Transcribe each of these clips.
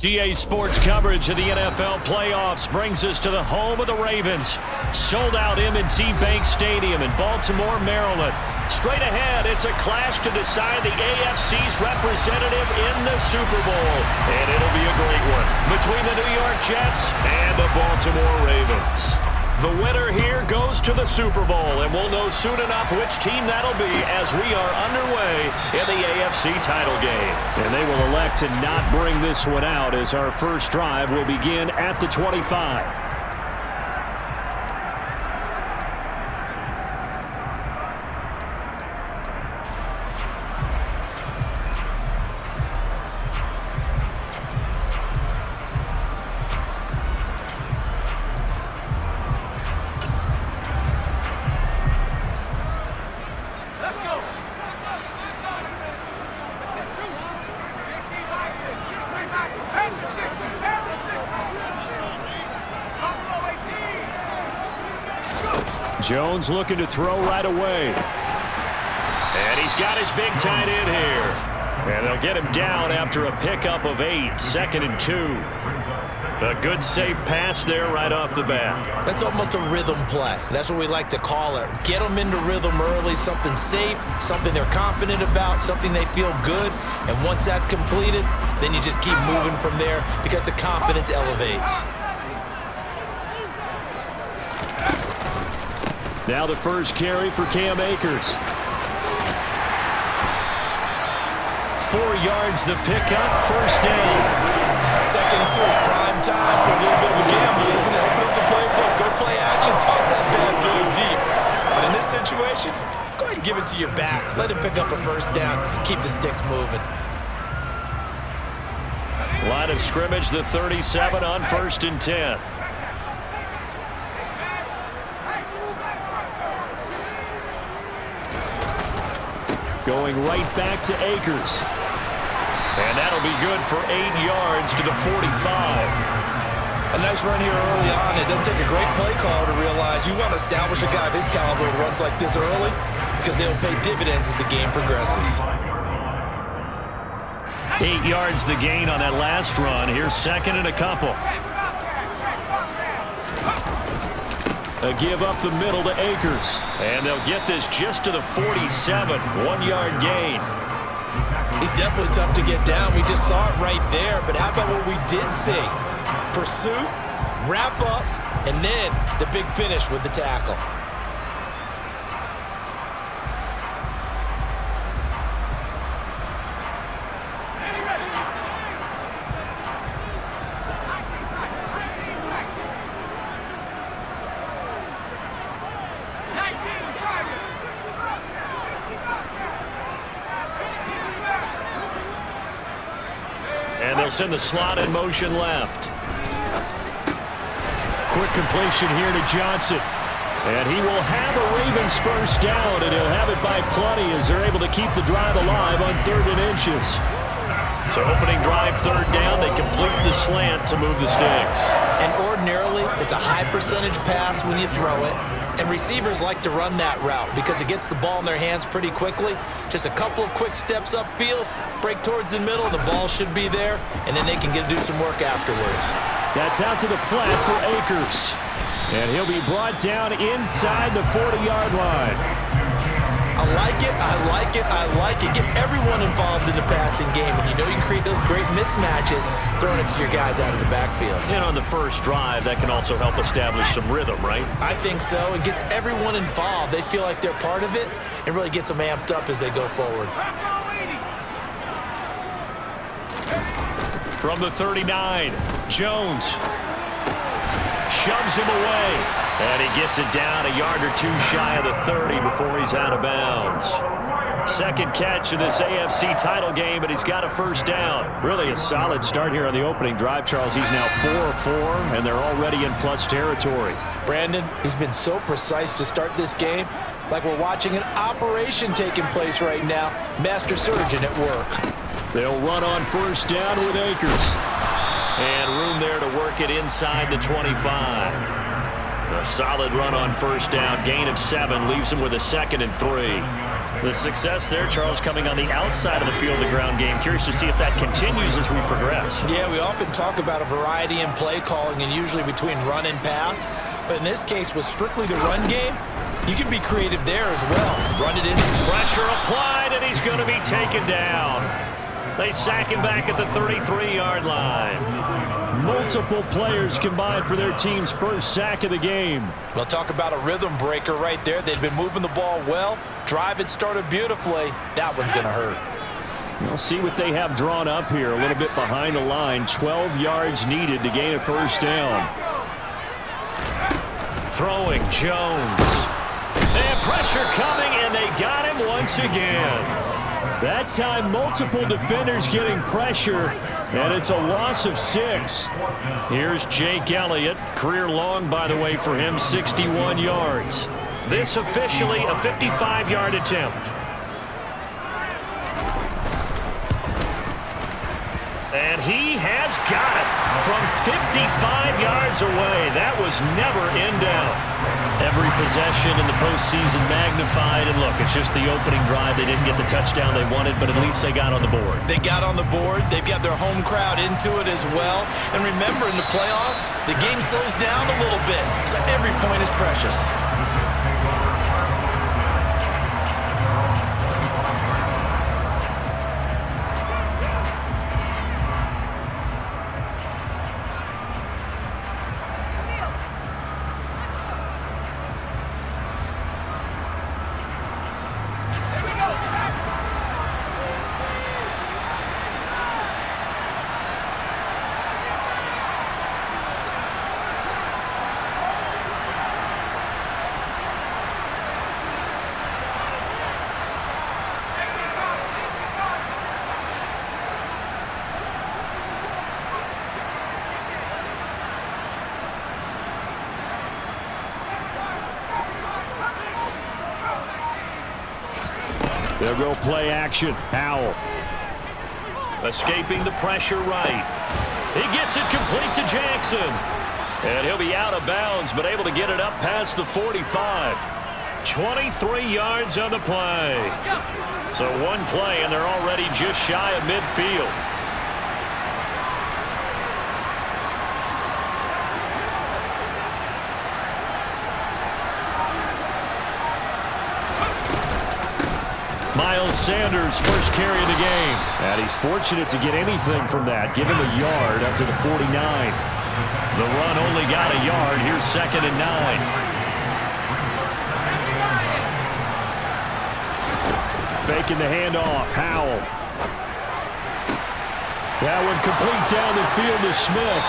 GA Sports coverage of the NFL playoffs brings us to the home of the Ravens. Sold out M&T Bank Stadium in Baltimore, Maryland. Straight ahead, it's a clash to decide the AFC's representative in the Super Bowl. And it'll be a great one between the New York Jets and the Baltimore Ravens. The winner here goes to the Super Bowl, and we'll know soon enough which team that'll be as we are underway in the AFC title game. And they will elect to not bring this one out as our first drive will begin at the 25. Jones looking to throw right away. And he's got his big tight end here. And they'll get him down after a pickup of 8, 2nd and 2. A good safe pass there right off the bat. That's almost a rhythm play. That's what we like to call it. Get them into rhythm early, something safe, something they're confident about, something they feel good. And once that's completed, then you just keep moving from there because the confidence elevates. Now the first carry for Cam Akers. 4 yards the pickup, first down. 2nd and 2 is prime time for a little bit of a gamble, isn't it? Open up the playbook, go play action, toss that bad boy deep. But in this situation, go ahead and give it to your back. Let him pick up a first down, keep the sticks moving. Line of scrimmage, the 37 on 1st and 10. Going right back to Akers. And that'll be good for 8 yards to the 45. A nice run here early on. It doesn't take a great play caller to realize you want to establish a guy of his caliber who runs like this early because they'll pay dividends as the game progresses. 8 yards the gain on that last run. Here's 2nd and a couple. A give up the middle to Akers. And they'll get this just to the 47. 1-yard gain. He's definitely tough to get down. We just saw it right there. But how about what we did see? Pursuit, wrap up, and then the big finish with the tackle. And they'll send the slot in motion left. Quick completion here to Johnson. And he will have a Ravens first down, and he'll have it by plenty as they're able to keep the drive alive on 3rd and inches. So opening drive, 3rd down, they complete the slant to move the sticks. And ordinarily, it's a high percentage pass when you throw it. And receivers like to run that route because it gets the ball in their hands pretty quickly. Just a couple of quick steps upfield, break towards the middle, the ball should be there, and then they can do some work afterwards. That's out to the flat for Akers. And he'll be brought down inside the 40-yard line. I like it, I like it, I like it. Get everyone involved in the passing game, and you know you create those great mismatches throwing it to your guys out of the backfield. And on the first drive, that can also help establish some rhythm, right? I think so. It gets everyone involved. They feel like they're part of it and really gets them amped up as they go forward. From the 39, Jones shoves him away. And he gets it down a yard or 2 shy of the 30 before he's out of bounds. 2nd catch of this AFC title game, but he's got a first down. Really a solid start here on the opening drive, Charles. He's now 4 of 4, and they're already in plus territory. Brandon, he's been so precise to start this game, like we're watching an operation taking place right now. Master surgeon at work. They'll run on first down with Akers. And room there to work it inside the 25. A solid run on first down. Gain of 7 leaves him with a 2nd and 3. The success there, Charles, coming on the outside of the field, the ground game. Curious to see if that continues as we progress. Yeah, we often talk about a variety in play calling and usually between run and pass. But in this case, with strictly the run game, you can be creative there as well. Run it in. Pressure applied, and he's going to be taken down. They sack him back at the 33-yard line. Multiple players combined for their team's first sack of the game. We'll talk about a rhythm breaker right there. They've been moving the ball well. Drive had started beautifully. That one's going to hurt. We'll see what they have drawn up here. A little bit behind the line. 12 yards needed to gain a first down. Throwing Jones. And pressure coming, and they got him once again. That time, multiple defenders getting pressure, and it's a loss of 6. Here's Jake Elliott. Career long, by the way, for him, 61 yards. This officially a 55-yard attempt. And he has got it from 55 yards away. That was never in doubt. Every possession in the postseason magnified. And look, it's just the opening drive. They didn't get the touchdown they wanted, but at least they got on the board. They got on the board. They've got their home crowd into it as well. And remember, in the playoffs, the game slows down a little bit, so every point is precious. They'll go play action. Howell. Escaping the pressure right. He gets it complete to Jackson. And he'll be out of bounds, but able to get it up past the 45. 23 yards on the play. So one play, and they're already just shy of midfield. Miles Sanders, first carry of the game. And he's fortunate to get anything from that. Give him a yard up to the 49. The run only got a yard. Here's 2nd and 9. Faking the handoff. Howell. That one complete down the field to Smith.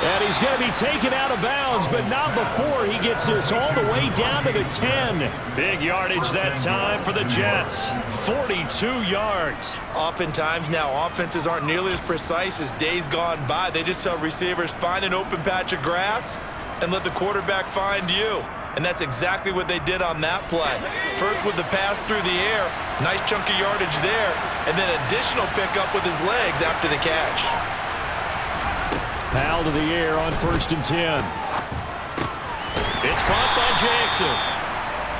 And he's going to be taken out of bounds, but not before he gets this all the way down to the 10. Big yardage that time for the Jets. 42 yards. Oftentimes now, offenses aren't nearly as precise as days gone by. They just tell receivers, find an open patch of grass and let the quarterback find you. And that's exactly what they did on that play. First with the pass through the air, nice chunk of yardage there, and then additional pickup with his legs after the catch. Powell to the air on 1st and 10. It's caught by Jackson.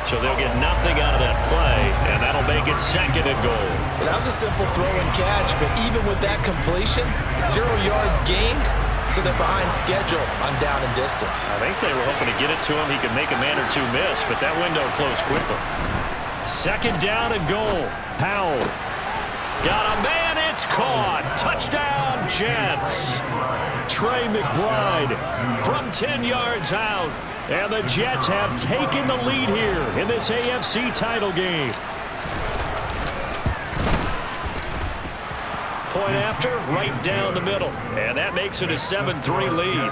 So they'll get nothing out of that play, and that'll make it 2nd and goal. Well, that was a simple throw and catch, but even with that completion, 0 yards gained, so they're behind schedule on down and distance. I think they were hoping to get it to him. He could make a man or two miss, but that window closed quickly. 2nd down and goal. Powell. Got a man, it's caught. Touchdown, Jets. Trey McBride from 10 yards out. And the Jets have taken the lead here in this AFC title game. Point after, right down the middle. And that makes it a 7-3 lead.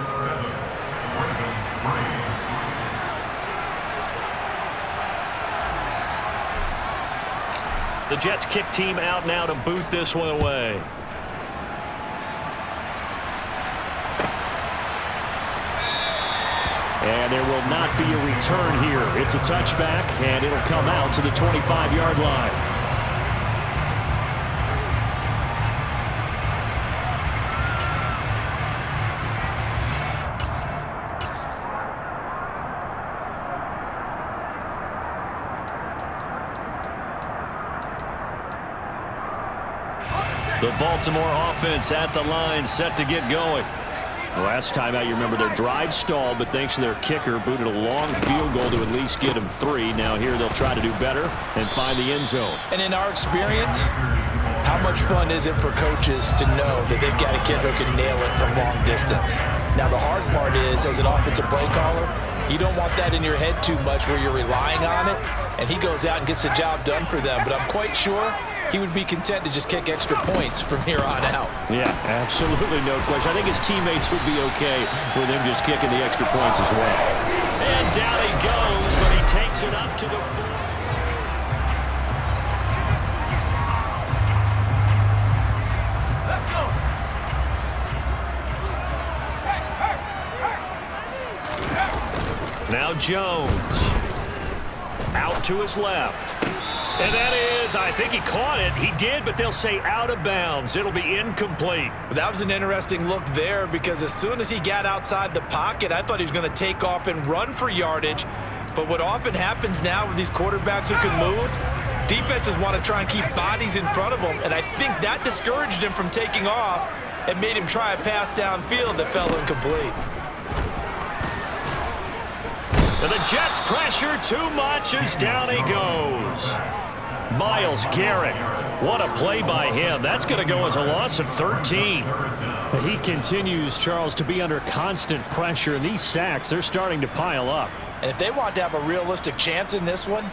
The Jets kick team out now to boot this one away. And there will not be a return here. It's a touchback, and it'll come out to the 25-yard line. The Baltimore offense at the line, set to get going. Last time out, you remember their drive stalled, but thanks to their kicker, booted a long field goal to at least get them 3. Now here they'll try to do better and find the end zone. And in our experience, how much fun is it for coaches to know that they've got a kid who can nail it from long distance? Now the hard part is, as an offensive play caller, you don't want that in your head too much where you're relying on it, and he goes out and gets the job done for them. But I'm quite sure he would be content to just kick extra points from here on out. Yeah, absolutely no question. I think his teammates would be okay with him just kicking the extra points as well. And down he goes, but he takes it up to the 4. Now Jones. Out to his left. And that is, I think he caught it. He did, but they'll say out of bounds. It'll be incomplete. That was an interesting look there because as soon as he got outside the pocket, I thought he was going to take off and run for yardage. But what often happens now with these quarterbacks who can move, defenses want to try and keep bodies in front of them. And I think that discouraged him from taking off and made him try a pass downfield that fell incomplete. And the Jets pressure too much as down he goes. Myles Garrett, what a play by him. That's going to go as a loss of 13. He continues, Charles, to be under constant pressure, and these sacks, they're starting to pile up. And if they want to have a realistic chance in this one,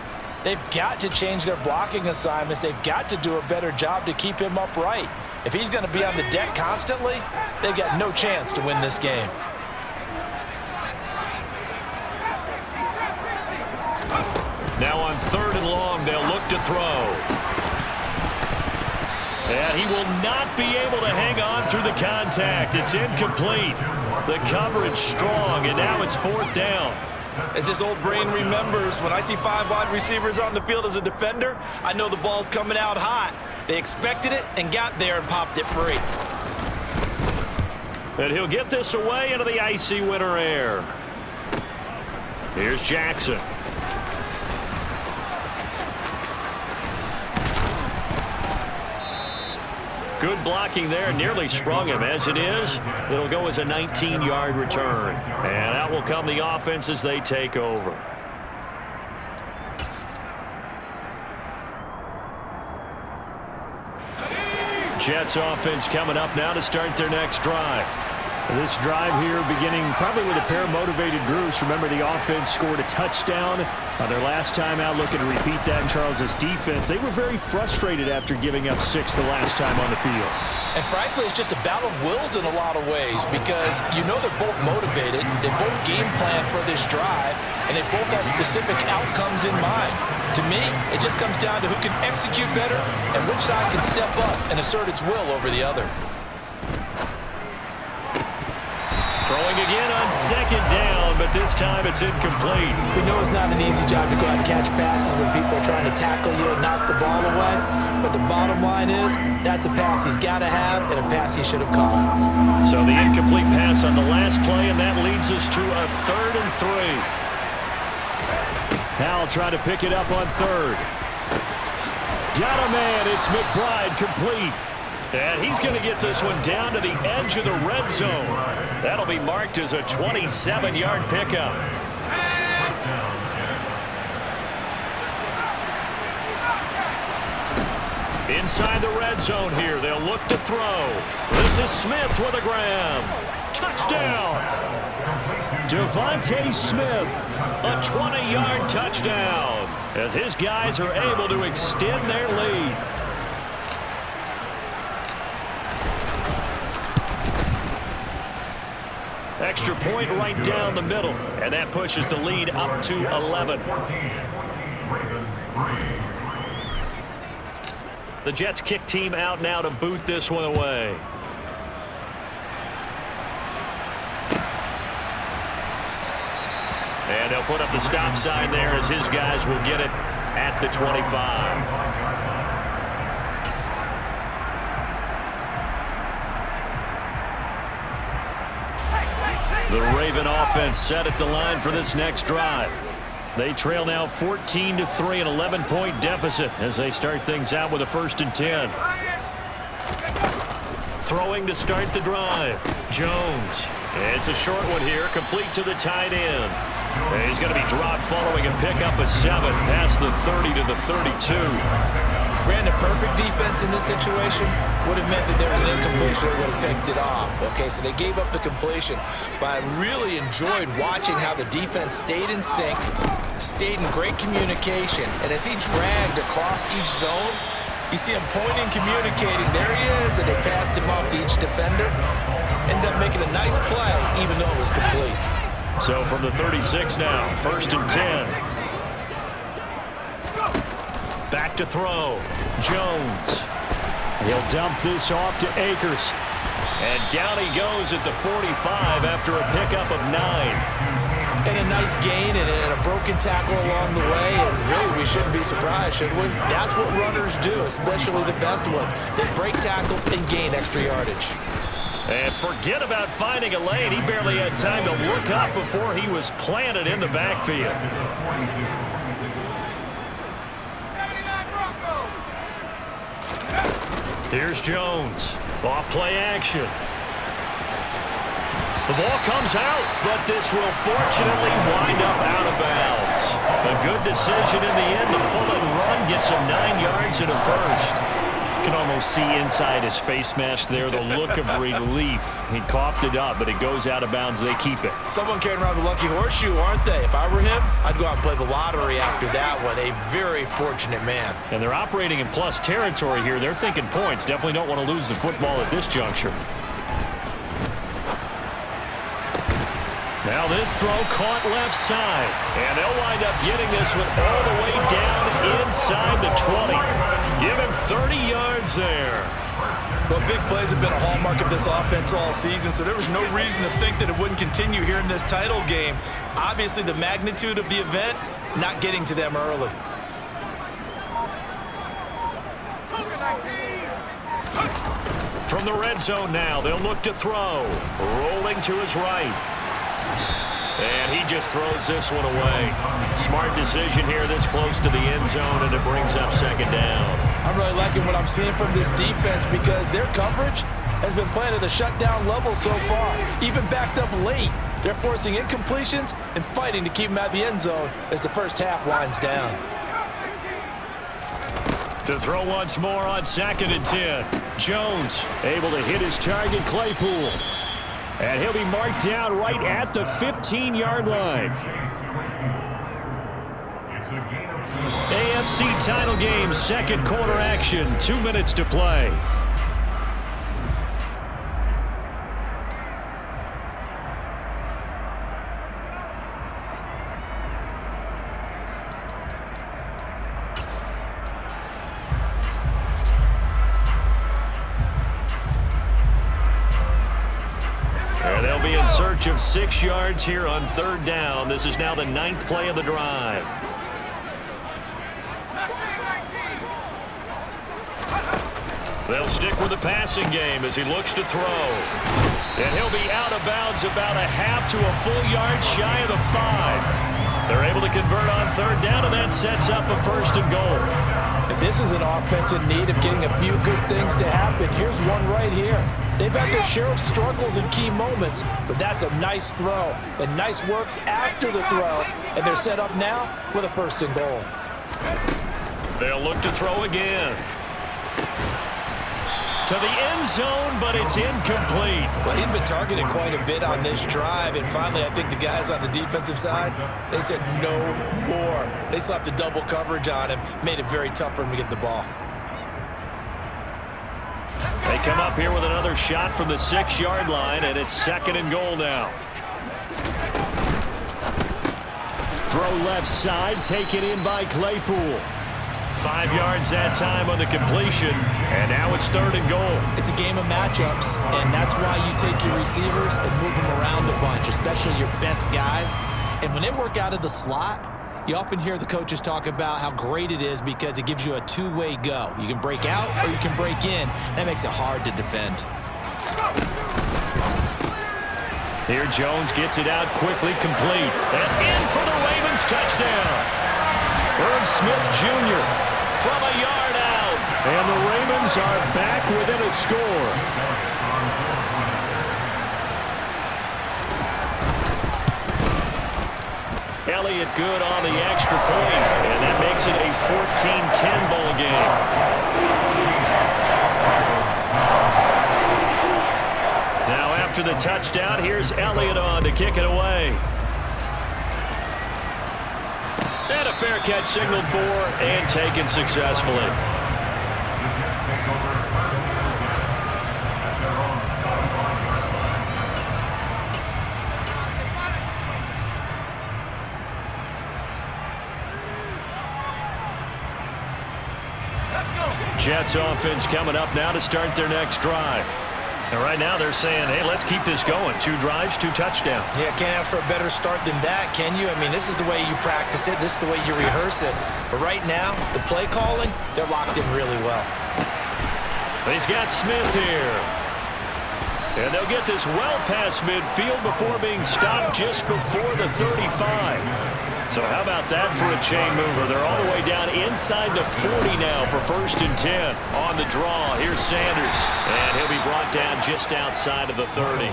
they've got to change their blocking assignments. They've got to do a better job to keep him upright. If he's going to be on the deck constantly, they've got no chance to win this game. Now on 3rd and long, they'll look to throw. And he will not be able to hang on through the contact. It's incomplete. The coverage strong, and now it's 4th down. As this old brain remembers, when I see 5 wide receivers on the field as a defender, I know the ball's coming out hot. They expected it and got there and popped it free. And he'll get this away into the icy winter air. Here's Jackson. Good blocking there, nearly sprung him. As it is, it'll go as a 19-yard return. And out will come the offense as they take over. Jets offense coming up now to start their next drive. This drive here beginning probably with a pair of motivated groups. Remember, the offense scored a touchdown on their last time out. Looking to repeat that in Charles's defense. They were very frustrated after giving up 6 the last time on the field. And frankly, it's just a battle of wills in a lot of ways because you know they're both motivated. They both game plan for this drive, and they both have specific outcomes in mind. To me, it just comes down to who can execute better and which side can step up and assert its will over the other. Throwing again on 2nd down, but this time it's incomplete. We know it's not an easy job to go out and catch passes when people are trying to tackle you and knock the ball away. But the bottom line is, that's a pass he's got to have and a pass he should have caught. So the incomplete pass on the last play, and that leads us to a 3rd and 3. Howell trying to pick it up on 3rd. Got a man. It's McBride complete. And he's going to get this one down to the edge of the red zone. That'll be marked as a 27-yard pickup. Inside the red zone here, they'll look to throw. This is Smith with a grab. Touchdown! Devontae Smith, a 20-yard touchdown, as his guys are able to extend their lead. Extra point right down the middle, and that pushes the lead up to 11. The Jets kick team out now to boot this one away. And they'll put up the stop sign there as his guys will get it at the 25. The Raven offense set at the line for this next drive. They trail now 14-3, an 11-point deficit as they start things out with a 1st and 10. Throwing to start the drive. Jones. It's a short one here, complete to the tight end. And he's going to be dropped following a pickup of 7 past the 30 to the 32. Ran a perfect defense in this situation. Would have meant that there was an incompletion. They would have picked it off. Okay, so they gave up the completion. But I really enjoyed watching how the defense stayed in sync, stayed in great communication. And as he dragged across each zone, you see him pointing, communicating. There he is, and they passed him off to each defender. Ended up making a nice play, even though it was complete. So from the 36 now, 1st and 10. Back to throw. Jones. He'll dump this off to Akers. And down he goes at the 45 after a pickup of 9. And a nice gain and a broken tackle along the way. And really, we shouldn't be surprised, should we? That's what runners do, especially the best ones. They break tackles and gain extra yardage. And forget about finding a lane. He barely had time to look up before he was planted in the backfield. Here's Jones. Off play action. The ball comes out, but this will fortunately wind up out of bounds. A good decision in the end to pull and run, get some 9 yards and a first. You can almost see inside his face mask there the look of relief. He coughed it up, but it goes out of bounds. They keep it. Someone carrying around a lucky horseshoe, aren't they? If I were him, I'd go out and play the lottery after that one. A very fortunate man. And they're operating in plus territory here. They're thinking points. Definitely don't want to lose the football at this juncture. Now this throw caught left side. And they'll wind up getting this one all the way down inside the 20. Give him 30 yards there. Well, big plays have been a hallmark of this offense all season, so there was no reason to think that it wouldn't continue here in this title game. Obviously, the magnitude of the event, not getting to them early. From the red zone now, they'll look to throw. Rolling to his right. And he just throws this one away. Smart decision here this close to the end zone, and it brings up 2nd down. I'm really liking what I'm seeing from this defense because their coverage has been playing at a shutdown level so far. Even backed up late, they're forcing incompletions and fighting to keep them at the end zone as the first half winds down. To throw once more on 2nd and 10. Jones able to hit his target, Claypool. And he'll be marked down right at the 15-yard line. AFC title game, 2nd quarter action, 2 minutes to play. And they'll be in search of 6 yards here on 3rd down. This is now the 9th play of the drive. They'll stick with the passing game as he looks to throw. And he'll be out of bounds about a half to a full yard shy of the 5. They're able to convert on 3rd down, and that sets up a 1st and goal. And this is an offense in need of getting a few good things to happen. Here's one right here. They've had their share of struggles in key moments, but that's a nice throw and nice work after the throw. And they're set up now with a 1st and goal. They'll look to throw again. To the end zone, but it's incomplete. Well, he'd been targeted quite a bit on this drive, and finally I think the guys on the defensive side, they said no more. They slapped the double coverage on him, made it very tough for him to get the ball. They come up here with another shot from the 6-yard line, and it's 2nd and goal now. Throw left side, taken in by Claypool. 5 yards that time on the completion, and now it's 3rd and goal. It's a game of matchups, and that's why you take your receivers and move them around a bunch, especially your best guys. And when they work out of the slot, you often hear the coaches talk about how great it is because it gives you a two-way go. You can break out or you can break in. That makes it hard to defend. Here Jones gets it out quickly, complete. And in for the Ravens touchdown. Irv Smith Jr. from a yard out. And the Ravens are back within a score. Elliott good on the extra point, and that makes it a 14-10 ball game. Now after the touchdown, here's Elliott on to kick it away. And a fair catch signaled for and taken successfully. Jets offense coming up now to start their next drive. And right now they're saying, hey, let's keep this going. 2 drives, 2 touchdowns. Yeah, can't ask for a better start than that, can you? I mean, this is the way you practice it. This is the way you rehearse it. But right now, the play calling, they're locked in really well. He's got Smith here. And they'll get this well past midfield before being stopped just before the 35. So how about that for a chain mover? They're all the way down inside the 40 now for 1st and 10. On the draw, here's Sanders. And he'll be brought down just outside of the 30.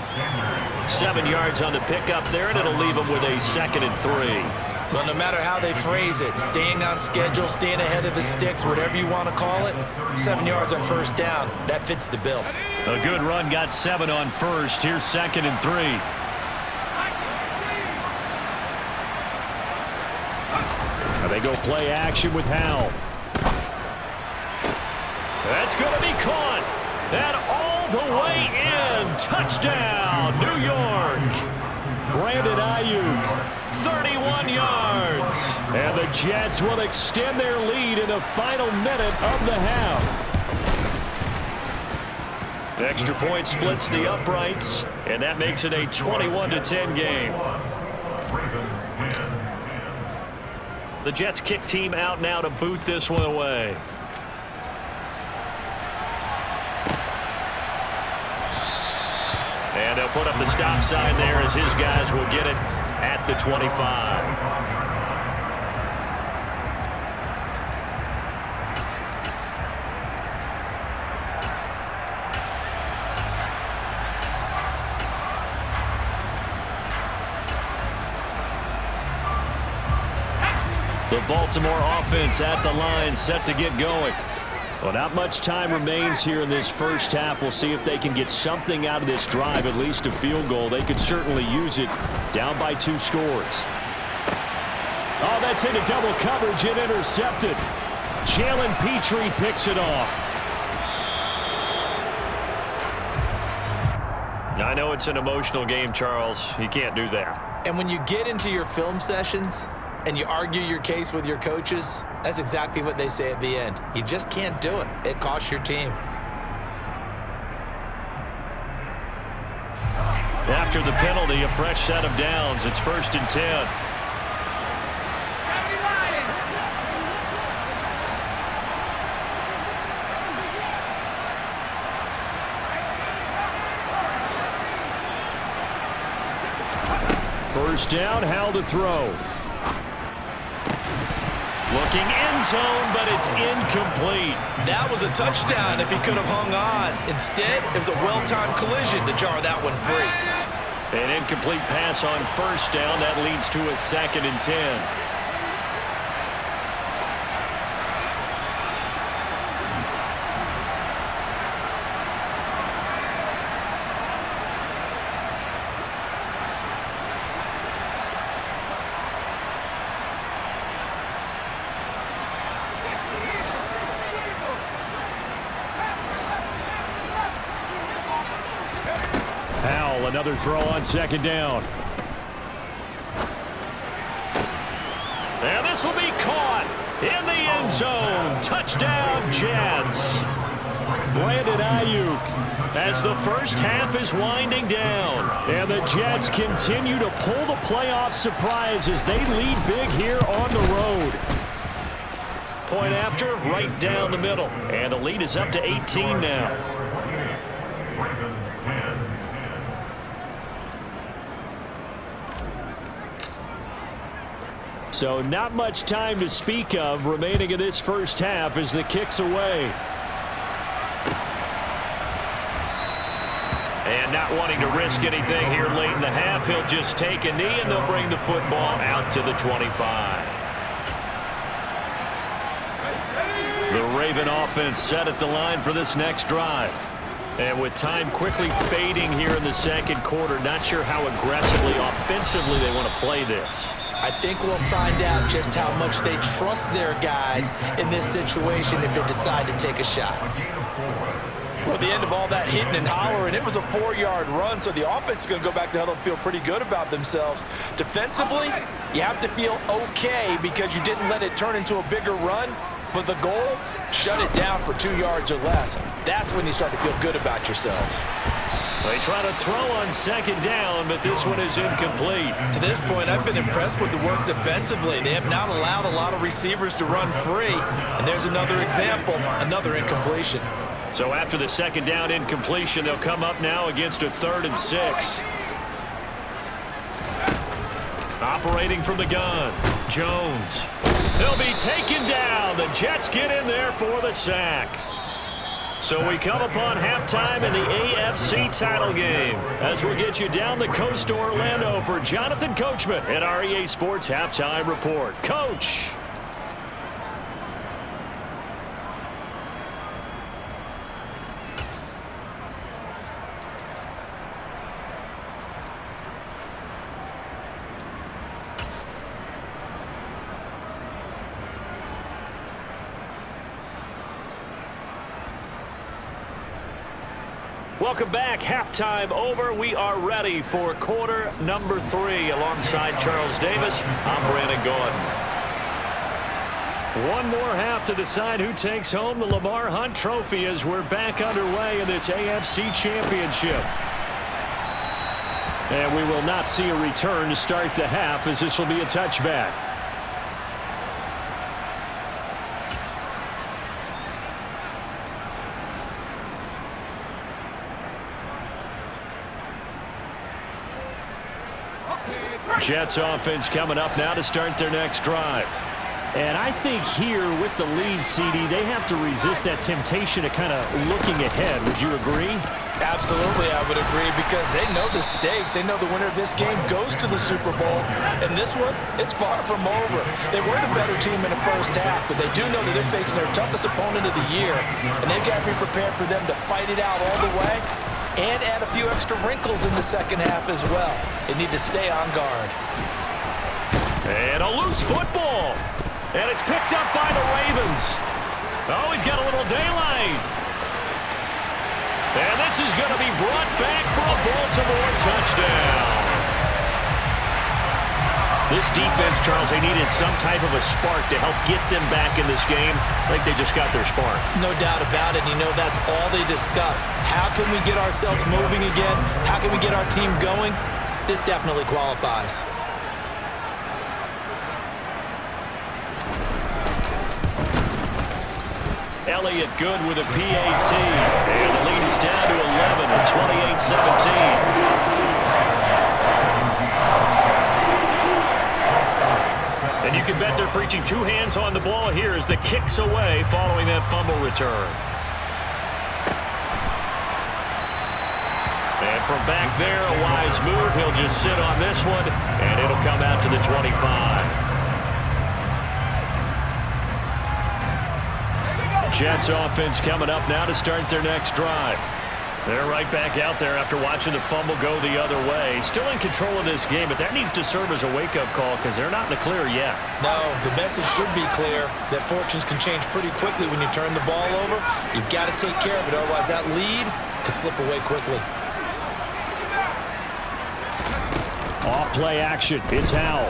7 yards on the pickup there, and it'll leave him with a 2nd and 3. Well, no matter how they phrase it, staying on schedule, staying ahead of the sticks, whatever you want to call it, 7 yards on 1st down, that fits the bill. A good run, got 7 on 1st. Here's 2nd and 3. They go play action with Howell. That's going to be caught. And all the way in. Touchdown, New York. Brandon Ayuk, 31 yards. And the Jets will extend their lead in the final minute of the half. The extra point splits the uprights, and that makes it a 21-10 game. The Jets kick team out now to boot this one away. And they'll put up the stop sign there as his guys will get it at the 25. The Baltimore offense at the line, set to get going. Well, not much time remains here in this first half. We'll see if they can get something out of this drive, at least a field goal. They could certainly use it, down by 2 scores. Oh, that's into double coverage and intercepted. Jalen Petrie picks it off. I know it's an emotional game, Charles. You can't do that. And when you get into your film sessions and you argue your case with your coaches, that's exactly what they say at the end. You just can't do it. It costs your team. After the penalty, a fresh set of downs. It's 1st and 10. First down, Howell to throw. Looking end zone, but it's incomplete. That was a touchdown if he could have hung on. Instead, it was a well-timed collision to jar that one free. An incomplete pass on 1st down. That leads to a 2nd and 10. Another throw on 2nd down. And this will be caught in the end zone. Touchdown, Jets. Brandon Ayuk as the first half is winding down. And the Jets continue to pull the playoff surprise as they lead big here on the road. Point after, right down the middle. And the lead is up to 18 now. So not much time to speak of remaining in this first half as the kick's away. And not wanting to risk anything here late in the half, he'll just take a knee, and they'll bring the football out to the 25. The Raven offense set at the line for this next drive. And with time quickly fading here in the second quarter, not sure how aggressively, offensively they want to play this. I think we'll find out just how much they trust their guys in this situation if they decide to take a shot. Well, at the end of all that hitting and hollering, it was a 4-yard run, so the offense is going to go back to the huddle and feel pretty good about themselves. Defensively, you have to feel okay because you didn't let it turn into a bigger run, but the goal, shut it down for 2 yards or less. That's when you start to feel good about yourselves. They try to throw on second down, but this one is incomplete. To this point, I've been impressed with the work defensively. They have not allowed a lot of receivers to run free, and there's another example, another incompletion. So after the second down incompletion, they'll come up now against a 3rd and 6. Operating from the gun, Jones. He'll be taken down. The Jets get in there for the sack. So we come upon halftime in the AFC title game as we'll get you down the coast to Orlando for Jonathan Coachman at our EA Sports Halftime Report. Coach. Welcome back. Halftime over. We are ready for quarter number 3. Alongside Charles Davis, I'm Brandon Gordon. One more half to decide who takes home the Lamar Hunt Trophy as we're back underway in this AFC Championship. And we will not see a return to start the half as this will be a touchback. Jets offense coming up now to start their next drive. And I think here with the lead, CD, they have to resist that temptation of kind of looking ahead. Would you agree? Absolutely, I would agree, because they know the stakes. They know the winner of this game goes to the Super Bowl. And this one, it's far from over. They were the better team in the first half, but they do know that they're facing their toughest opponent of the year. And they've got to be prepared for them to fight it out all the way and add a few extra wrinkles in the second half as well. They need to stay on guard. And a loose football. And it's picked up by the Ravens. Oh, he's got a little daylight. And this is going to be brought back for a Baltimore touchdown. This defense, Charles, they needed some type of a spark to help get them back in this game. I think they just got their spark. No doubt about it. You know, that's all they discussed. How can we get ourselves moving again? How can we get our team going? This definitely qualifies. Elliott good with a PAT. And the lead is down to 11 at 28-17. And you can bet they're preaching 2 hands on the ball here as the kick's away following that fumble return. And from back there, a wise move. He'll just sit on this one, and it'll come out to the 25. Jets offense coming up now to start their next drive. They're right back out there after watching the fumble go the other way. Still in control of this game, but that needs to serve as a wake-up call because they're not in the clear yet. No, the message should be clear that fortunes can change pretty quickly when you turn the ball over. You've got to take care of it, otherwise that lead could slip away quickly. Off play action. It's Howell.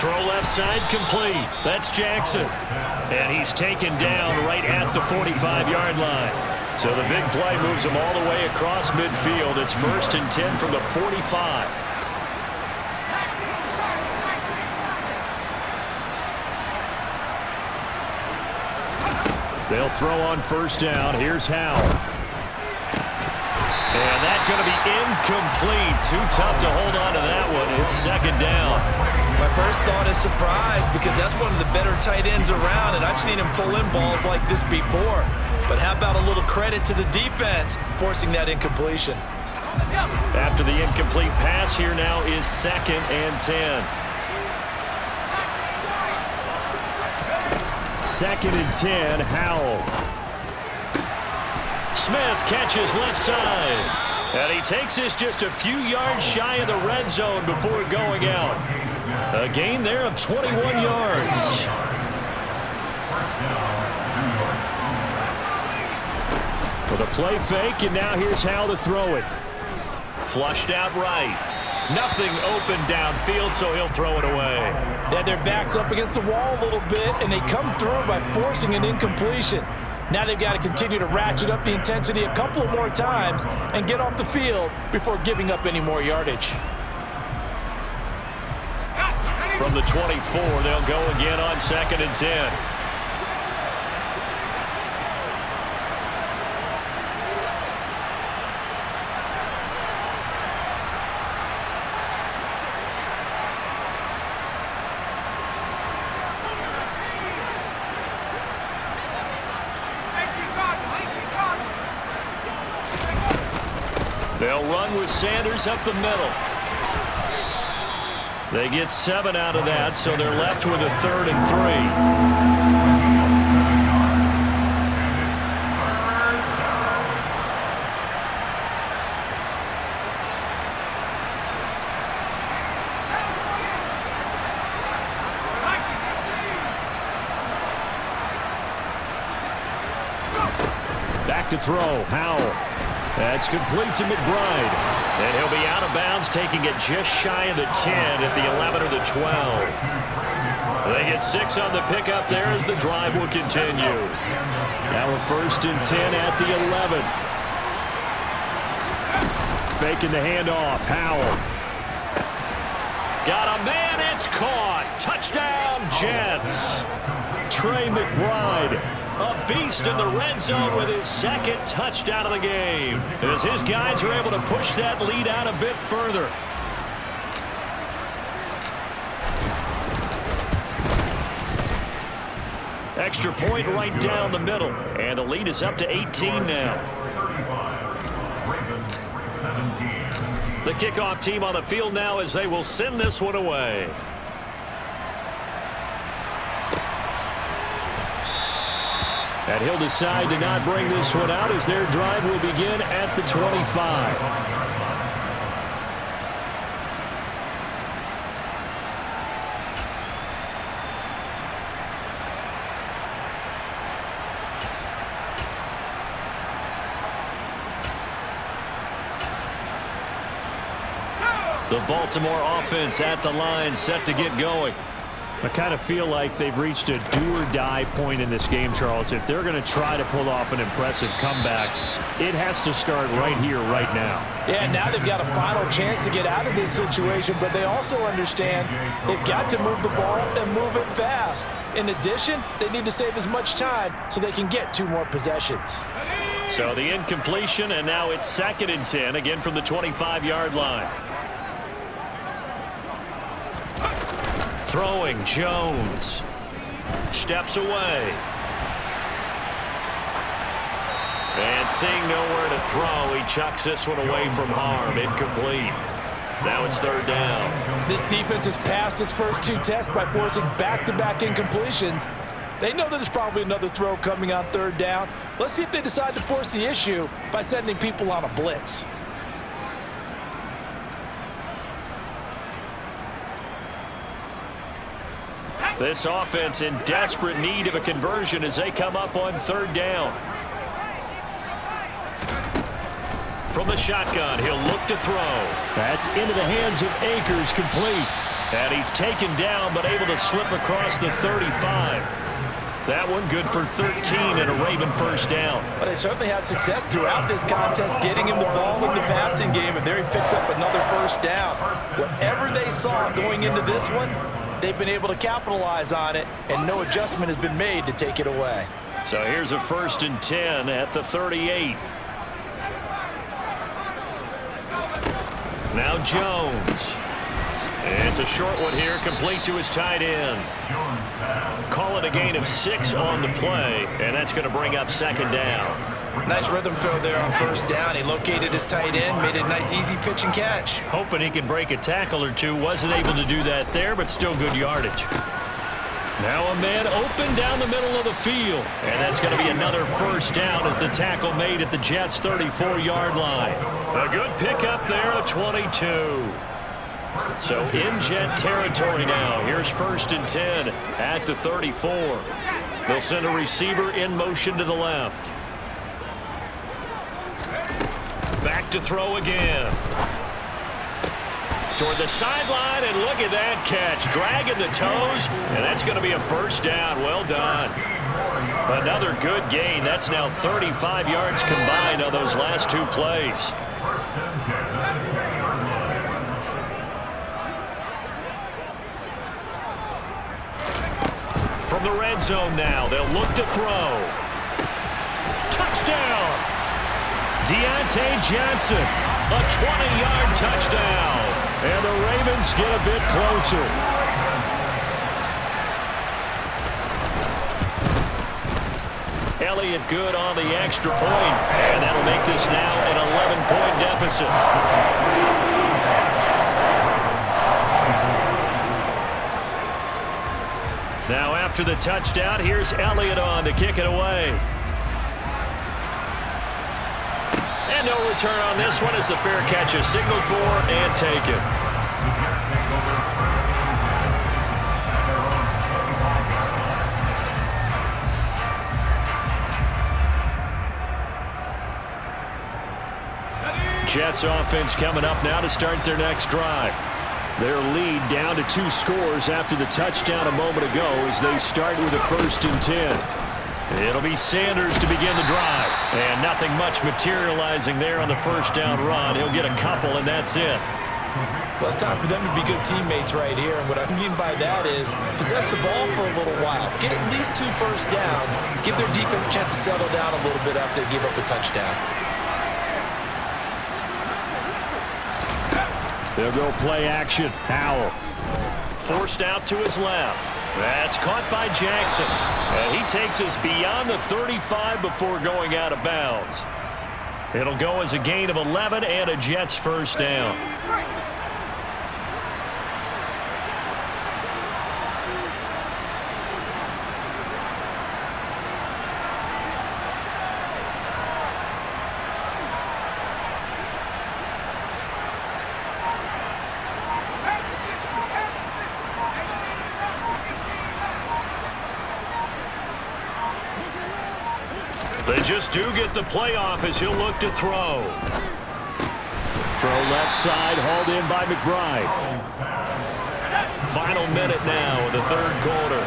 Throw left side complete. That's Jackson. And he's taken down right at the 45-yard line. So the big play moves him all the way across midfield. It's 1st and 10 from the 45. They'll throw on 1st down. Here's Howell. And that's going to be incomplete. Too tough to hold on to that one. It's 2nd down. My first thought is surprise because that's one of the better tight ends around, and I've seen him pull in balls like this before. But how about a little credit to the defense forcing that incompletion? After the incomplete pass, here now is 2nd and 10. 2nd and 10, Howell. Smith catches left side. And he takes this just a few yards shy of the red zone before going out. A gain there of 21 yards. With a play fake, and now here's how to throw it. Flushed out right. Nothing open downfield, so he'll throw it away. They had their backs up against the wall a little bit, and they come through by forcing an incompletion. Now they've got to continue to ratchet up the intensity a couple of more times and get off the field before giving up any more yardage. From the 24, they'll go again on 2nd and 10. They'll run with Sanders up the middle. They get 7 out of that, so they're left with a 3rd and 3. Back to throw, Howell. That's complete to McBride. And he'll be out of bounds, taking it just shy of the 10 at the 11 or the 12. They get 6 on the pickup there as the drive will continue. Now a 1st and 10 at the 11. Faking the handoff, Howell. Got a man, it's caught. Touchdown, Jets. Trey McBride. A beast in the red zone with his 2nd touchdown of the game, as his guys are able to push that lead out a bit further. Extra point right down the middle, and the lead is up to 18 now. The kickoff team on the field now as they will send this one away. And he'll decide to not bring this one out as their drive will begin at the 25. The Baltimore offense at the line, set to get going. I kind of feel like they've reached a do-or-die point in this game, Charles. If they're going to try to pull off an impressive comeback, it has to start right here, right now. Yeah, now they've got a final chance to get out of this situation, but they also understand they've got to move the ball and move it fast. In addition, they need to save as much time so they can get 2 more possessions. So the incompletion, and now it's 2nd and 10, again from the 25-yard line. Throwing, Jones. Steps away. And seeing nowhere to throw, he chucks this one away from harm. Incomplete. Now it's 3rd down. This defense has passed its first 2 tests by forcing back-to-back incompletions. They know that there's probably another throw coming on 3rd down. Let's see if they decide to force the issue by sending people on a blitz. This offense in desperate need of a conversion as they come up on 3rd down. From the shotgun, he'll look to throw. That's into the hands of Akers, complete. And he's taken down but able to slip across the 35. That one good for 13 and a Raven 1st down. But they certainly had success throughout this contest, getting him the ball in the passing game, and there he picks up another 1st down. Whatever they saw going into this one, they've been able to capitalize on it, and no adjustment has been made to take it away. So here's a 1st and 10 at the 38. Now Jones. It's a short one here, complete to his tight end. Call it a gain of 6 on the play, and that's going to bring up second down. Nice rhythm throw there on first down. He located his tight end, made a nice easy pitch and catch. Hoping he can break a tackle or two. Wasn't able to do that there, but still good yardage. Now a man open down the middle of the field. And that's going to be another first down as the tackle made at the Jets' 34-yard line. A good pickup there at 22. So in Jet territory now. Here's 1st and 10 at the 34. They'll send a receiver in motion to the left. Back to throw again. Toward the sideline, and look at that catch. Dragging the toes, and that's going to be a first down. Well done. Another good gain. That's now 35 yards combined on those last 2 plays. From the red zone now, they'll look to throw. Touchdown! Deontay Johnson, a 20-yard touchdown. And the Ravens get a bit closer. Elliott good on the extra point, and that'll make this now an 11-point deficit. Now after the touchdown, here's Elliott on to kick it away. And no return on this one as the fair catch is signaled for and taken. Jets offense coming up now to start their next drive. Their lead down to 2 scores after the touchdown a moment ago as they start with a 1st and 10. It'll be Sanders to begin the drive. And nothing much materializing there on the first down run. He'll get a couple, and that's it. Well, it's time for them to be good teammates right here. And what I mean by that is possess the ball for a little while. Get at least 2 first downs. Give their defense a chance to settle down a little bit after they give up a touchdown. They'll go play action. Howell. Forced out to his left. That's caught by Jackson. And he takes us beyond the 35 before going out of bounds. It'll go as a gain of 11 and a Jets first down. They just do get the playoff as he'll look to throw. Throw left side, hauled in by McBride. Final minute now of the 3rd quarter.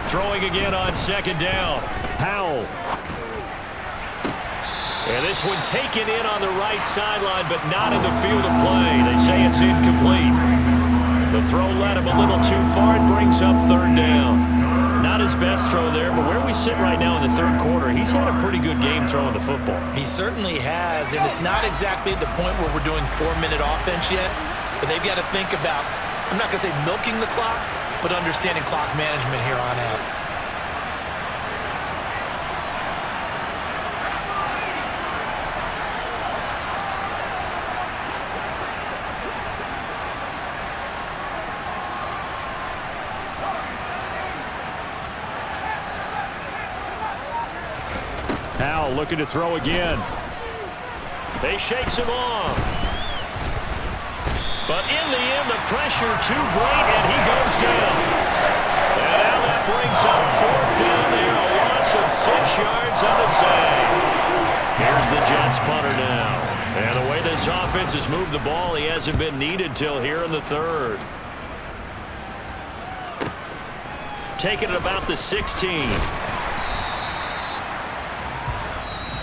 Throwing again on 2nd down. Howell. And this one taken in on the right sideline, but not in the field of play. They say it's incomplete. The throw led him a little too far. It brings up 3rd down. Not his best throw there, but where we sit right now in the 3rd quarter, he's had a pretty good game throwing the football. He certainly has, and it's not exactly at the point where we're doing 4-minute offense yet, but they've got to think about, I'm not going to say milking the clock, but understanding clock management here on out. Howell looking to throw again. They shakes him off. But in the end, the pressure too great, and he goes down. And now that brings up 4th down there, a loss of 6 yards on the save. Here's the Jets punter now. And the way this offense has moved the ball, he hasn't been needed till here in the 3rd. Taking it about the 16.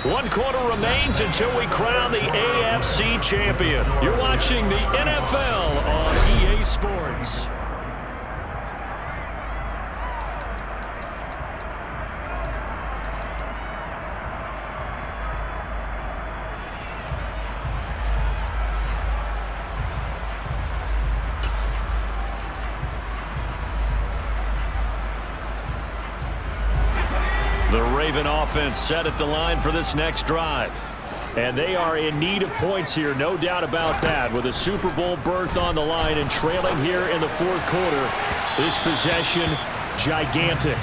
1 quarter remains until we crown the AFC champion. You're watching the NFL on EA Sports. Raven offense set at the line for this next drive. And they are in need of points here, no doubt about that. With a Super Bowl berth on the line and trailing here in the fourth quarter, this possession, gigantic.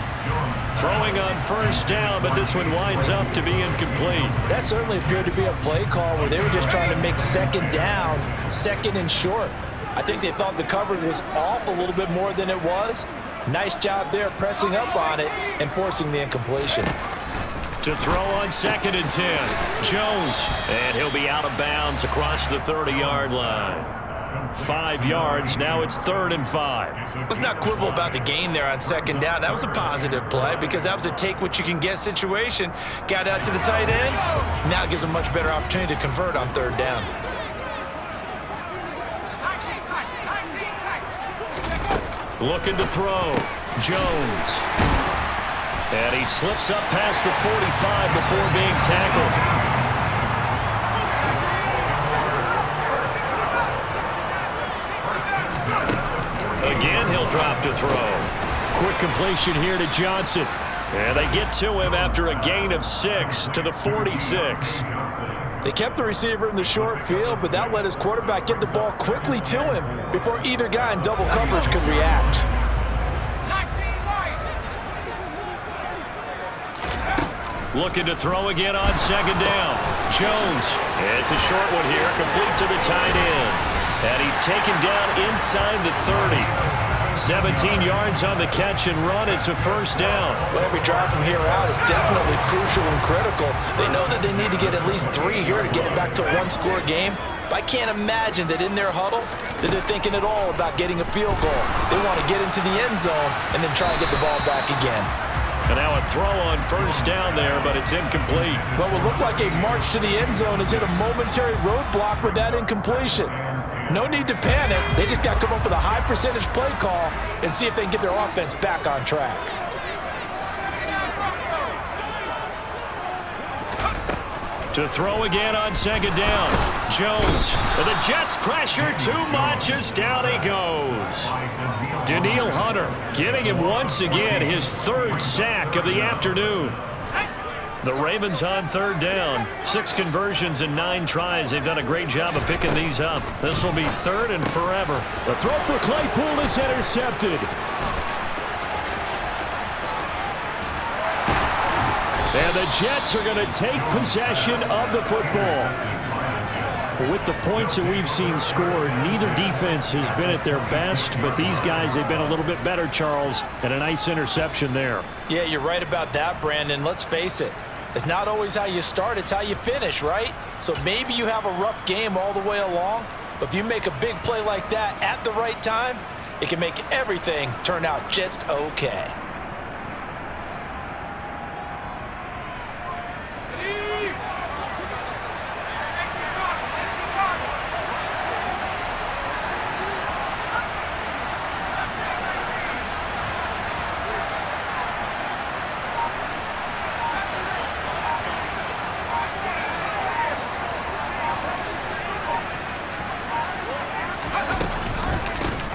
Throwing on first down, but this one winds up to be incomplete. That certainly appeared to be a play call where they were just trying to make second down, second and short. I think they thought the coverage was off a little bit more than it was. Nice job there pressing up on it and forcing the incompletion. To throw on 2nd and 10, Jones, and he'll be out of bounds across the 30-yard line. 5 yards, now it's 3rd and 5. Let's not quibble about the gain there on 2nd down. That was a positive play because that was a take-what-you-can-get situation. Got out to the tight end. Now it gives a much better opportunity to convert on 3rd down. Looking to throw, Jones. And he slips up past the 45 before being tackled. Again, he'll drop to throw. Quick completion here to Johnson. And they get to him after a gain of 6 to the 46. They kept the receiver in the short field, but that let his quarterback get the ball quickly to him before either guy in double coverage could react. Looking to throw again on 2nd down. Jones. It's a short one here, complete to the tight end. And he's taken down inside the 30. 17 yards on the catch and run. It's a first down. Well, every drive from here out is definitely crucial and critical. They know that they need to get at least 3 here to get it back to a one-score game. But I can't imagine that in their huddle that they're thinking at all about getting a field goal. They want to get into the end zone and then try and get the ball back again. And now a throw on first down there, but it's incomplete. What will look like a march to the end zone has hit a momentary roadblock with that incompletion. No need to panic. They just got to come up with a high percentage play call and see if they can get their offense back on track. To throw again on 2nd down. Jones. And the Jets pressure too much as down he goes. Daniil Hunter getting him once again his 3rd sack of the afternoon. The Ravens on 3rd down. 6 conversions and 9 tries. They've done a great job of picking these up. This will be 3rd and forever. The throw for Claypool is intercepted. And the Jets are going to take possession of the football. With the points that we've seen scored, neither defense has been at their best, but these guys have been a little bit better, Charles, and a nice interception there. Yeah, you're right about that, Brandon. Let's face it. It's not always how you start, it's how you finish, right? So maybe you have a rough game all the way along, but if you make a big play like that at the right time, it can make everything turn out just okay.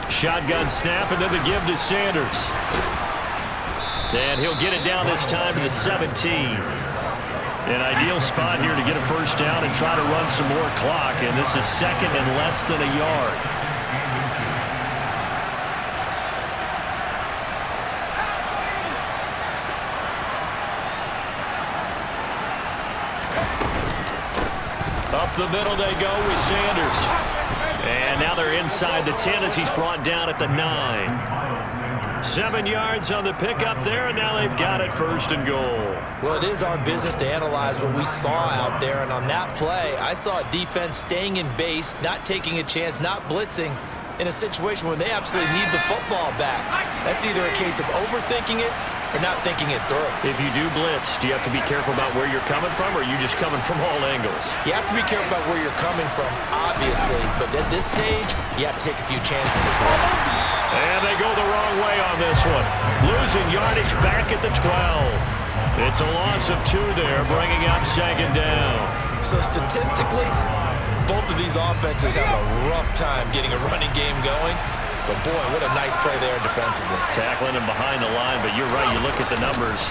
Shotgun snap, and then the give to Sanders. And he'll get it down this time to the 17. An ideal spot here to get a first down and try to run some more clock, and this is 2nd and less than a yard. Up the middle they go with Sanders. And now they're inside the 10 as he's brought down at the 9. 7 yards on the pickup there, and now they've got it 1st and goal. Well, it is our business to analyze what we saw out there, and on that play, I saw a defense staying in base, not taking a chance, not blitzing in a situation where they absolutely need the football back. That's either a case of overthinking it or not thinking it through. If you do blitz, do you have to be careful about where you're coming from, or are you just coming from all angles? You have to be careful about where you're coming from, obviously, but at this stage, you have to take a few chances as well. And they go the wrong way on this one. Losing yardage back at the 12. It's a loss of 2 there, bringing up 2nd down. So statistically, both of these offenses have a rough time getting a running game going. But boy, what a nice play there defensively. Tackling him behind the line, but you're right, you look at the numbers.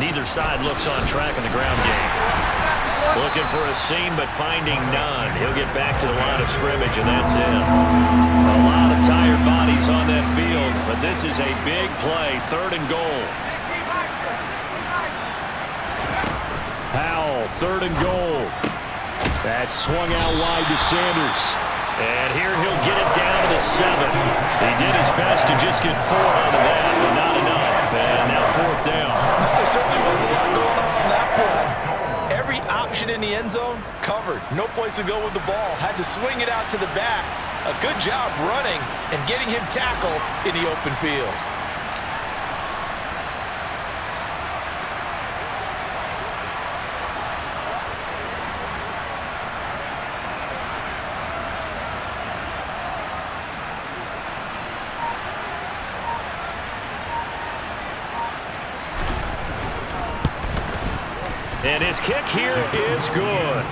Neither side looks on track in the ground game. Looking for a seam, but finding none. He'll get back to the line of scrimmage, and that's it. A lot of tired bodies on that field, but this is a big play, 3rd and goal. Powell, 3rd and goal. That's swung out wide to Sanders. And here he'll get it down to the 7. He did his best to just get 4 out of that, but not enough. And now 4th down. There certainly was a lot going on that play. Every option in the end zone covered. No place to go with the ball. Had to swing it out to the back. A good job running and getting him tackled in the open field. And his kick here is good.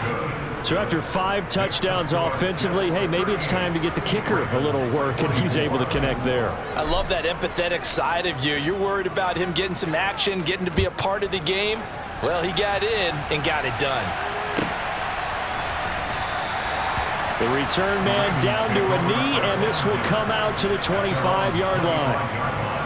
So after 5 touchdowns offensively, hey, maybe it's time to get the kicker a little work, and he's able to connect there. I love that empathetic side of you. You're worried about him getting some action, getting to be a part of the game. Well, he got in and got it done. The return man down to a knee, and this will come out to the 25-yard line.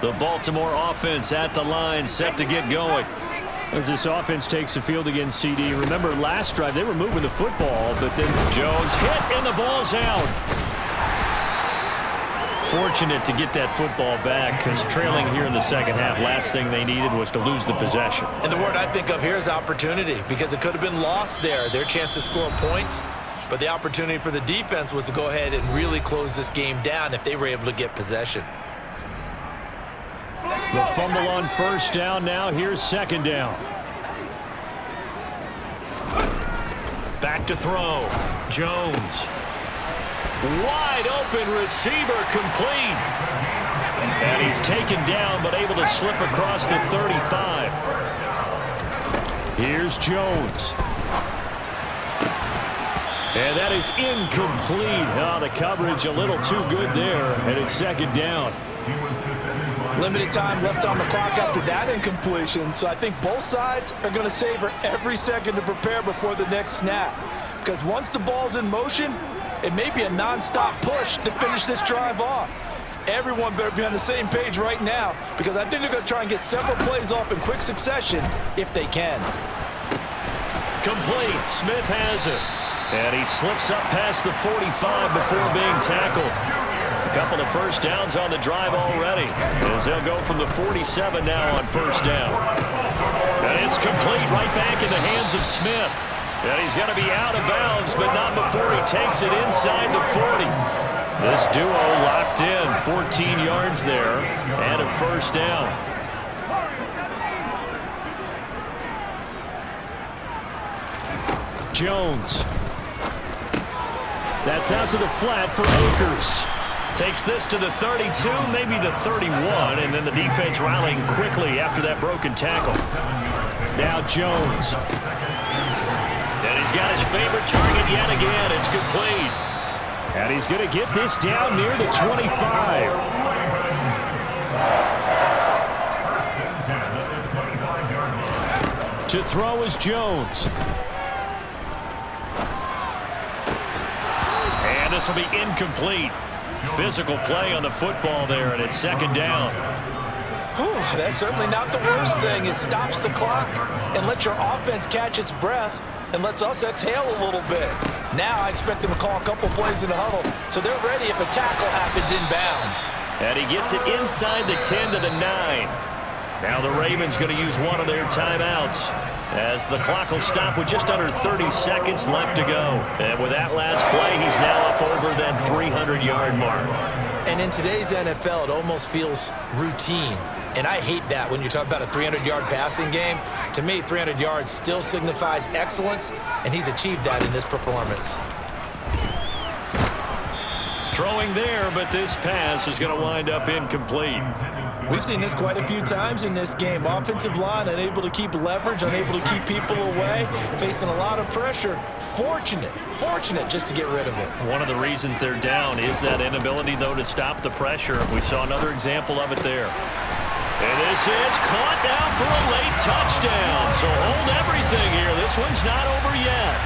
The Baltimore offense at the line, set to get going. As this offense takes the field against CD, remember last drive they were moving the football, but then Jones hit and the ball's out. Fortunate to get that football back, because trailing here in the second half, last thing they needed was to lose the possession. And the word I think of here is opportunity, because it could have been lost there. Their chance to score points, but the opportunity for the defense was to go ahead and really close this game down if they were able to get possession. The fumble on 1st down. Now here's 2nd down. Back to throw. Jones. Wide open receiver, complete. And he's taken down, but able to slip across the 35. Here's Jones. And that is incomplete. Oh, the coverage a little too good there, and it's 2nd down. Limited time left on the clock after that incompletion, so I think both sides are going to savor every second to prepare before the next snap. Because once the ball's in motion, it may be a non-stop push to finish this drive off. Everyone better be on the same page right now, because I think they're going to try and get several plays off in quick succession if they can. Complete. Smith has it. And he slips up past the 45 before being tackled. A couple of 1st downs on the drive already, as they'll go from the 47 now on 1st down. And it's complete right back in the hands of Smith. And he's going to be out of bounds, but not before he takes it inside the 40. This duo locked in, 14 yards there, and a 1st down. Jones. That's out to the flat for Akers. Takes this to the 32, maybe the 31, and then the defense rallying quickly after that broken tackle. Now Jones. And he's got his favorite target yet again. It's complete. And he's going to get this down near the 25. To throw is Jones. And this will be incomplete. Physical play on the football there, and it's 2nd down. Whew, that's certainly not the worst thing. It stops the clock and lets your offense catch its breath and lets us exhale a little bit. Now I expect them to call a couple plays in the huddle, so they're ready if a tackle happens inbounds. And he gets it inside the 10 to the 9. Now the Ravens going to use one of their timeouts, as the clock will stop with just under 30 seconds left to go. And with that last play, he's now up over that 300-yard mark. And in today's NFL, it almost feels routine. And I hate that when you talk about a 300-yard passing game. To me, 300 yards still signifies excellence, and he's achieved that in this performance. Throwing there, but this pass is going to wind up incomplete. We've seen this quite a few times in this game. Offensive line unable to keep leverage, unable to keep people away, facing a lot of pressure. Fortunate just to get rid of it. One of the reasons they're down is that inability, though, to stop the pressure. We saw another example of it there. And this is caught down for a late touchdown. So hold everything here. This one's not over yet.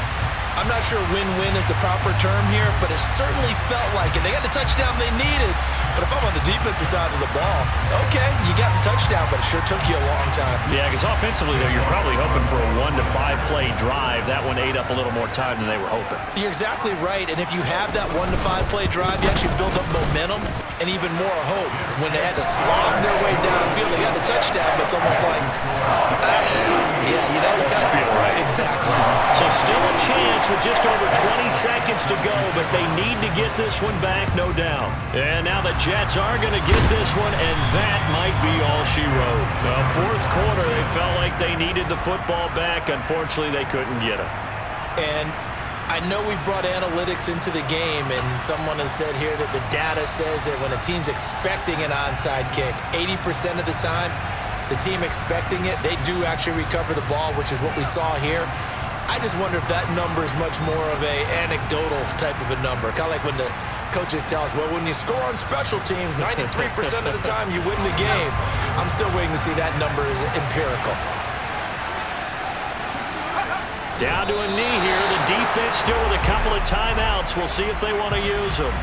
I'm not sure win-win is the proper term here, but it certainly felt like it. They got the touchdown they needed, but if I'm on the defensive side of the ball, okay, you got the touchdown, but it sure took you a long time. Yeah, because offensively, though, you're probably hoping for a 1 to 5 play drive. That one ate up a little more time than they were hoping. You're exactly right, and if you have that 1 to 5 play drive, you actually build up momentum and even more hope. When they had to slog their way downfield, they got the touchdown, but it's almost like, yeah, you know, it doesn't feel right. Exactly. So still a chance with just over 20 seconds to go, but they need to get this one back, no doubt. And now the Jets are going to get this one, and that might be all she wrote. The fourth quarter, they felt like they needed the football back. Unfortunately, they couldn't get it. And I know we've brought analytics into the game, and someone has said here that the data says that when a team's expecting an onside kick, 80% of the time, the team expecting it, they do actually recover the ball, which is what we saw here. I just wonder if that number is much more of a anecdotal type of a number. Kind of like when the coaches tell us, well, when you score on special teams, 93% of the time you win the game. I'm still waiting to see that number is empirical. Down to a knee here. The defense still with a couple of timeouts. We'll see if they want to use them.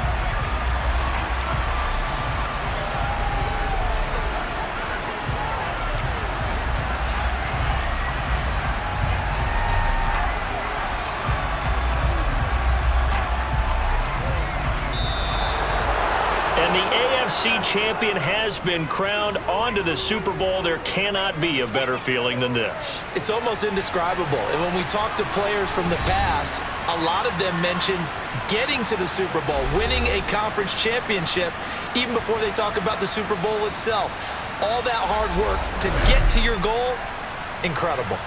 And the AFC champion has been crowned onto the Super Bowl. There cannot be a better feeling than this. It's almost indescribable. And when we talk to players from the past, a lot of them mention getting to the Super Bowl, winning a conference championship, even before they talk about the Super Bowl itself. All that hard work to get to your goal, incredible.